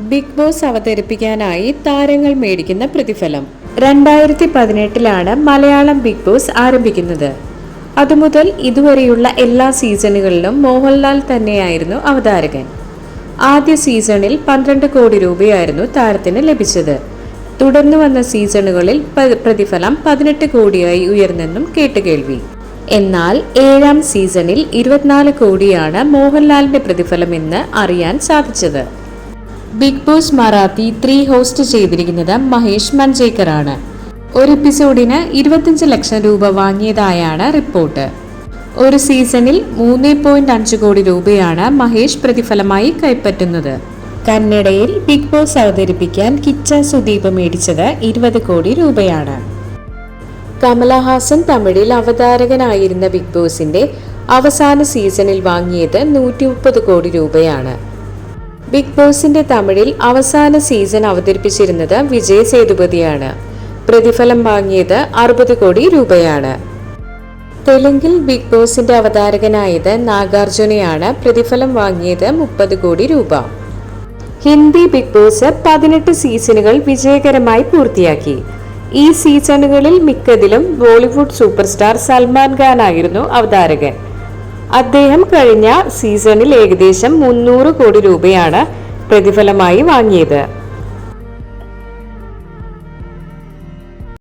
Big boss അവതരിപ്പിക്കാനായി താരങ്ങൾ മേടിക്കുന്ന പ്രതിഫലം. 2018 മലയാളം ബിഗ് ബോസ് ആരംഭിക്കുന്നത്. അതുമുതൽ ഇതുവരെയുള്ള എല്ലാ സീസണുകളിലും മോഹൻലാൽ തന്നെയായിരുന്നു അവതാരകൻ. ആദ്യ സീസണിൽ 12 കോടി രൂപയായിരുന്നു താരത്തിന് ലഭിച്ചത്. തുടർന്ന് വന്ന സീസണുകളിൽ പ്രതിഫലം 18 കോടിയായി ഉയർന്നെന്നും കേട്ടുകേൾവി. എന്നാൽ 7ാം സീസണിൽ 24 കോടിയാണ് മോഹൻലാലിന്റെ പ്രതിഫലമെന്ന് അറിയാൻ സാധിച്ചത്. ബിഗ് ബോസ് മറാത്തി 3 ഹോസ്റ്റ് ചെയ്തിരിക്കുന്നത് മഹേഷ് മഞ്ചേക്കറാണ്. ഒരു എപ്പിസോഡിന് 25 ലക്ഷം രൂപ വാങ്ങിയതായാണ് റിപ്പോർട്ട്. ഒരു സീസണിൽ 3.5 കോടി രൂപയാണ് മഹേഷ് പ്രതിഫലമായി കൈപ്പറ്റുന്നത്. കന്നഡയിൽ ബിഗ് ബോസ് അവതരിപ്പിക്കാൻ കിച്ച സുദീപ് മേടിച്ചത് 20 കോടി രൂപയാണ്. കമലഹാസൻ തമിഴിൽ അവതാരകനായിരുന്ന ബിഗ് ബോസിന്റെ അവസാന സീസണിൽ വാങ്ങിയത് 130 കോടി രൂപയാണ്. ബിഗ് ബോസിന്റെ തമിഴിൽ അവസാന സീസൺ അവതരിപ്പിച്ചിരുന്നത് വിജയ് സേതുപതിയാണ്. പ്രതിഫലം വാങ്ങിയത് 60 കോടി രൂപയാണ്. തെലുങ്കിൽ ബിഗ് ബോസിന്റെ അവതാരകനായത് നാഗാർജുനയാണ്. പ്രതിഫലം വാങ്ങിയത് 30 കോടി രൂപ. ഹിന്ദി ബിഗ് ബോസ് 18 സീസണുകൾ വിജയകരമായി പൂർത്തിയാക്കി. ഈ സീസണുകളിൽ മിക്കതിലും ബോളിവുഡ് സൂപ്പർ സ്റ്റാർ സൽമാൻ ഖാൻ ആയിരുന്നു അവതാരകൻ. അദ്ദേഹം കഴിഞ്ഞ സീസണിൽ ഏകദേശം 300 കോടി രൂപയാണ് പ്രതിഫലമായി വാങ്ങിയത്.